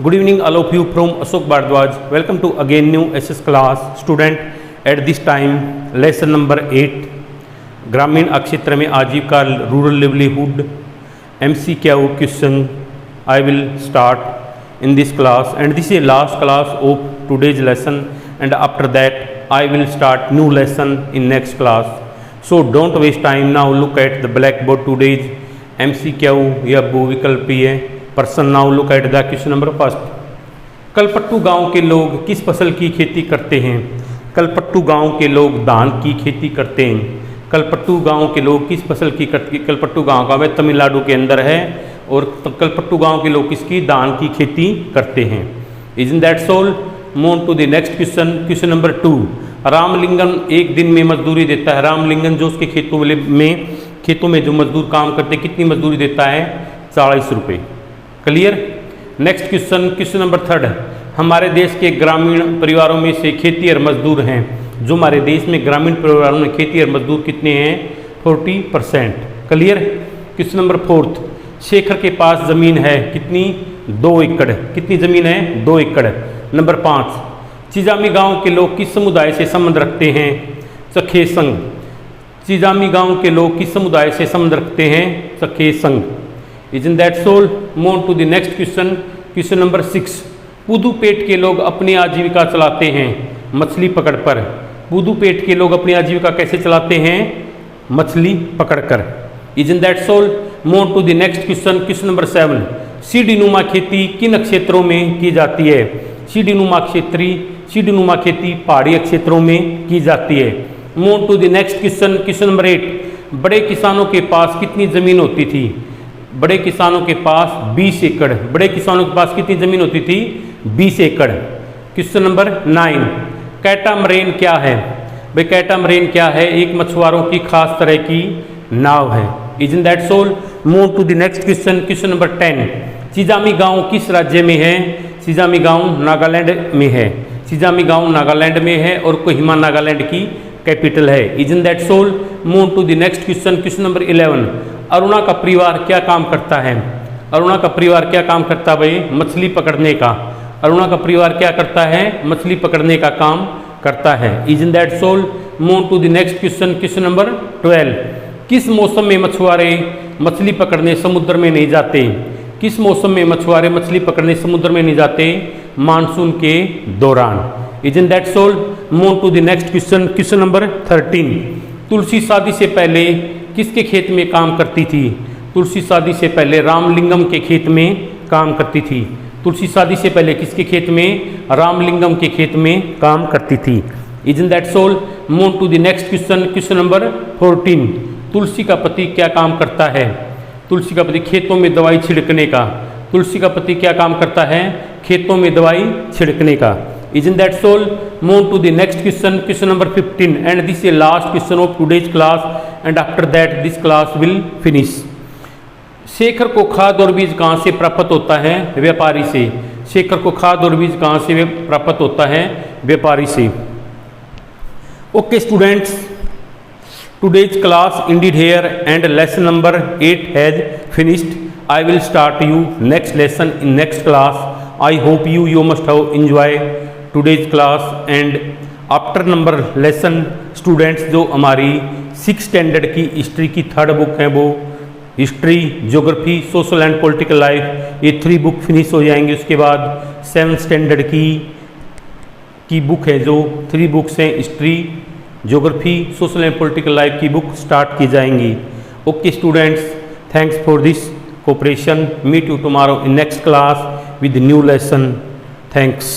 Good evening, all of you from Ashok Bhardwaj. Welcome to again new SS class. Student, at this time lesson number 8 ग्रामीण क्षेत्र में आजीविका rural livelihood MCQ question I will start in this class, and this is last class of today's lesson, and after that I will start new lesson in next class. So don't waste time. Now look at the blackboard. Today's MCQ या वो विकल्प है person. Now look at the question number first. Kalpattu गांव के लोग किस फसल की खेती करते हैं? कलपट्टू गांव के लोग धान की खेती करते हैं. कलपट्टू गांव के लोग किस फसल की करते? कलपट्टू गांव का वह तमिलनाडु के अंदर है, और कलपट्टू गांव के लोग किसकी? धान की खेती करते हैं. Isn't that soul? Move to the next question. Question number 2. Ramalingam एक दिन में मजदूरी देता है. रामलिंगम जो उसके खेतों में जो मजदूर काम करते हैं, कितनी मजदूरी देता है? 40 रुपये. Clear? Next question. Question number 3. हमारे देश के ग्रामीण परिवारों में से खेती और मजदूर हैं. जो हमारे देश में ग्रामीण परिवारों में खेती और मजदूर कितने हैं? 40%. क्लियर? Question number 4. शेखर के पास जमीन है कितनी? 2 एकड़. कितनी जमीन है? 2 एकड़. नंबर 5. चिजामी गांव के लोग किस समुदाय से संबंध रखते हैं? सखे संघ. चिजामी गांव के लोग किस समुदाय से संबंध रखते हैं? सखे संघ. Isn't that so? Move to the next question. Question number 6. Pudupet के लोग अपनी आजीविका चलाते हैं मछली पकड़ पर. पुदुपेट के लोग अपनी आजीविका कैसे चलाते हैं? मछली पकड़कर. Isn't that so? Move to the next question. Question number 7. सीढ़ीनुमा खेती किन क्षेत्रों में की जाती है? सीढ़ीनुमा खेती पहाड़ी क्षेत्रों में की जाती है. Move to the next question. Question number 8. बड़े किसानों के पास कितनी जमीन होती थी? बड़े किसानों के पास 20 एकड़. बड़े किसानों के पास कितनी जमीन होती थी? 20 एकड़. Question number 9. कैटामरेन क्या है? भाई कैटामरेन क्या है? एक मछुआरों की खास तरह की नाव है. Isn't that so? Move to the next question. Question number 10. Chizami गांव किस राज्य में है? चिजामी गांव नागालैंड में है. चिजामी गांव नागालैंड में है और कोहिमा नागालैंड की कैपिटल है. Isn't that so? Move to the next question. Question number 11. Aruna का परिवार क्या काम करता है? अरुणा का परिवार क्या काम करता है भाई? मछली पकड़ने का. अरुणा का परिवार क्या करता है? मछली पकड़ने का काम करता है. Isn't that so? Move to the next question. Question number 12. किस मौसम में मछुआरे मछली पकड़ने समुद्र में नहीं जाते? किस मौसम में मछुआरे मछली पकड़ने समुद्र में नहीं जाते? मानसून के दौरान. Isn't that so? Move to the next question. Question number 13. तुलसी शादी से पहले किसके खेत में काम करती थी? तुलसी शादी से पहले रामलिंगम के खेत में काम करती थी. तुलसी शादी से पहले किसके खेत में? रामलिंगम के खेत में काम करती थी. Isn't that so? Move to the next question. Question number 14. तुलसी का पति क्या काम करता है? तुलसी का पति खेतों में दवाई छिड़कने का. तुलसी का पति क्या काम करता है? खेतों में दवाई छिड़कने का. Isn't that so? Move to the next question. Question number 15. And this is last question of today's class. And after that, this class will finish. Shekhar को खाद और बीज कहाँ से प्राप्त होता है? व्यापारी से. शेखर को खाद और बीज कहाँ से प्राप्त होता है? व्यापारी से. Okay, students. Today's class ended here, and lesson number 8 has finished. I will start you next lesson in next class. I hope you must have enjoyed today's class. And after number lesson students, जो हमारी 6th standard की history की 3rd book है, वो history, geography, social and political life, ये 3 book finish हो जाएंगी. उसके बाद 7th स्टैंडर्ड की बुक है, जो 3 बुक्स हैं, history, geography, social and political life की बुक स्टार्ट की जाएंगी. Okay students, thanks for this cooperation. Meet you tomorrow in next class with the new lesson. Thanks.